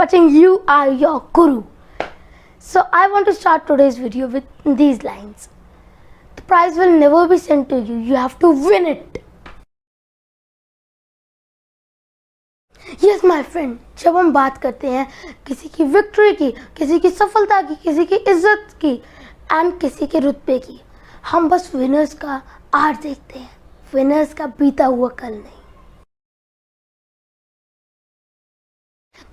watching You Are Your Guru. So I want to start today's video with these lines. The prize will never be sent to you. You have to win it. Yes, my friend. जब हम बात करते हैं किसी की victory की, किसी की सफलता की, किसी की इज्जत की एंड किसी के रुतबे की, हम बस विनर्स का आज देखते हैं, विनर्स का बीता हुआ कल नहीं।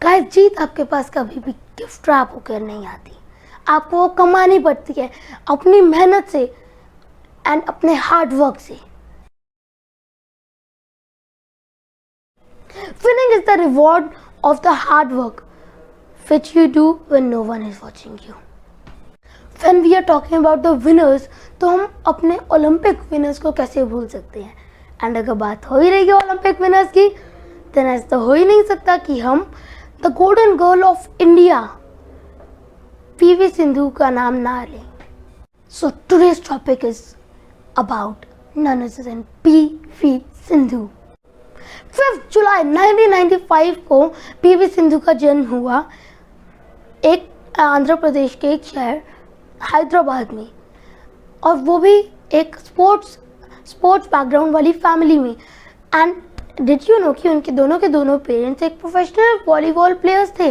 गाइस, जीत आपके पास कभी भी गिफ्ट रैप होकर नहीं आती, आपको वो कमानी पड़ती है अपनी मेहनत से एंड अपने हार्ड वर्क से। Winning is the reward of the hard work which you do when no one is watching you. When we are talking about the winners, तो हम अपने ओलंपिक विनर्स को कैसे भूल सकते हैं। एंड अगर बात हो ही रही है ओलंपिक विनर्स की, then ऐसा तो हो ही नहीं सकता कि हम the golden girl of India PV Sindhu का नाम ना लें। So today's topic is about none other than PV Sindhu. 5 जुलाई 1995 को पीवी सिंधु का जन्म हुआ एक आंध्र प्रदेश के एक शहर हैदराबाद में, और वो भी एक स्पोर्ट्स बैकग्राउंड वाली फैमिली में। एंड डिड यू नो कि उनके दोनों पेरेंट्स एक प्रोफेशनल वॉलीबॉल प्लेयर्स थे,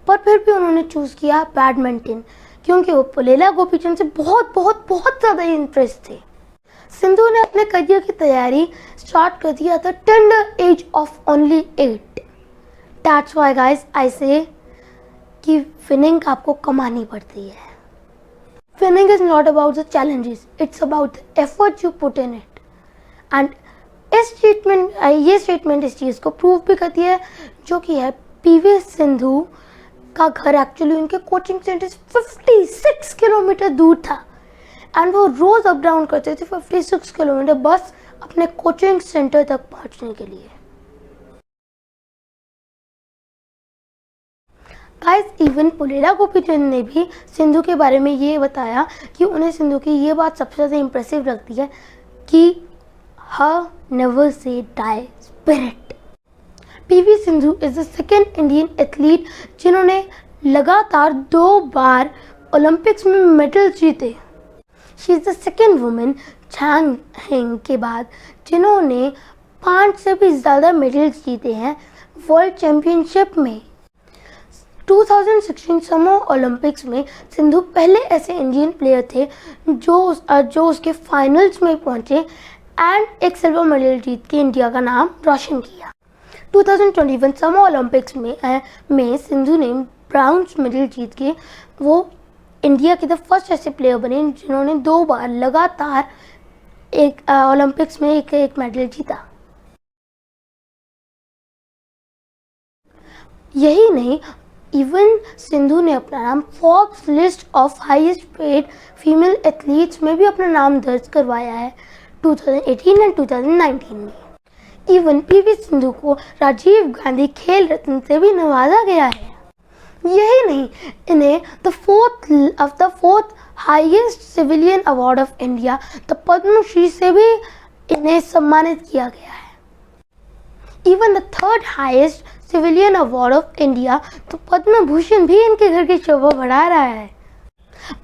पर फिर भी उन्होंने चूज़ किया बैडमिंटन, क्योंकि वो पुलेला गोपीचंद से बहुत बहुत बहुत ज़्यादा इंटरेस्ट थे। सिंधु ने अपने करियर की तैयारी स्टार्ट कर दिया था tender as of only 8। That's why guys I से कि विनिंग आपको कमानी पड़ती है। Winning is not about the challenges, it's about the effort you put in it. And ये स्टेटमेंट इस चीज़ को प्रूव भी करती है, जो कि है पीवी सिंधु का घर एक्चुअली उनके कोचिंग सेंटर से 56 किलोमीटर दूर था, एंड वो रोज अप डाउन करते थे 56 किलोमीटर बस अपने कोचिंग सेंटर तक पहुंचने के लिए। गाइस, इवन पुलेला गोपीचंद ने भी सिंधु के बारे में ये बताया कि उन्हें सिंधु की ये बात सबसे ज़्यादा इम्प्रेसिव लगती है कि हर never say die spirit. PV Sindhu is the second Indian athlete जिन्होंने लगातार 2 बार ओलंपिक्स में मेडल जीते। She is the second women चैंग हेंग के बाद जिन्होंने 5 से भी ज़्यादा मेडल्स जीते हैं वर्ल्ड चैम्पियनशिप में। 2016 समर ओलंपिक्स में सिंधु पहले ऐसे इंडियन प्लेयर थे जो उसके फाइनल्स में पहुंचे एंड एक सिल्वर मेडल जीत के इंडिया का नाम रोशन किया। 2021 समर ओलंपिक्स में सिंधु ने ब्राउन्स मेडल जीत के वो इंडिया के द फर्स्ट ऐसे प्लेयर बने जिन्होंने 2 बार लगातार एक ओलंपिक्स में एक मेडल जीता। यही नहीं, इवन सिंधु ने अपना नाम Forbes list of highest paid female athletes में भी अपना नाम दर्ज करवाया है 2018 एंड 2019 में। इवन पीवी सिंधु को राजीव गांधी खेल रत्न से भी नवाजा गया है। यही नहीं, इन्हें the fourth highest civilian award of India the Padmashri से भी इन्हें सम्मानित किया गया है। Even the third highest civilian award of India तो पद्म भूषण भी इनके घर की शोभा बढ़ा रहा है।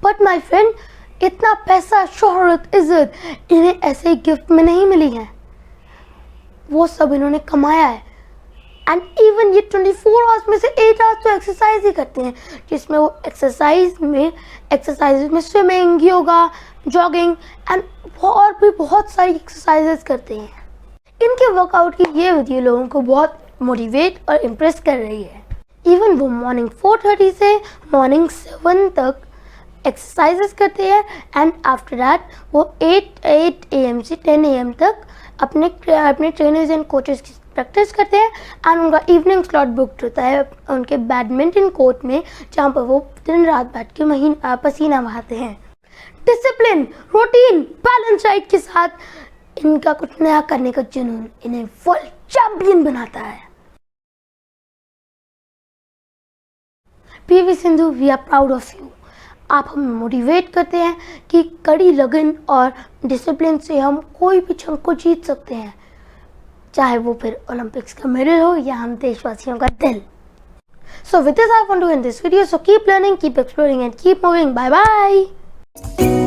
बट माय फ्रेंड, इतना पैसा, शोहरत, इज्जत इन्हें ऐसे गिफ्ट में नहीं मिली है, वो सब इन्होंने कमाया है। एंड इवन ये 24 आवर्स में से 8 आवर्स तो एक्सरसाइज ही करते हैं, जिसमें वो एक्सरसाइज में स्विमिंग, योगा, जॉगिंग एंड और भी बहुत सारी एक्सरसाइजेस करते हैं। इनके वर्कआउट की ये वीडियो लोगों को बहुत मोटिवेट और इम्प्रेस कर रही है। इवन वो मॉर्निंग 4:30 से मॉर्निंग 7 तक एक्सरसाइजेस करते हैं एंड आफ्टर दैट वो 8 AM से 10 AM तक अपने ट्रेनर्स एंड कोचेस की प्रैक्टिस करते हैं। एंड उनका इवनिंग स्लॉट बुकड होता है उनके बैडमिंटन कोर्ट में, जहाँ पर वो दिन रात बैठ के पसीना बहाते हैं। डिसिप्लिन, रूटीन, बैलेंस डाइट के साथ इनका कुछ नया करने का जुनून इन्हें वर्ल्ड चैंपियन बनाता है। PV Sindhu, we are proud of you. आप हमें मोटिवेट करते हैं कि कड़ी लगन और डिसिप्लिन से हम कोई भी जंग को जीत सकते हैं, चाहे वो फिर ओलंपिक्स का मेडल हो या हम देशवासियों का दिल। So with this I want to end this video. So keep learning, keep exploring and keep moving. Bye bye.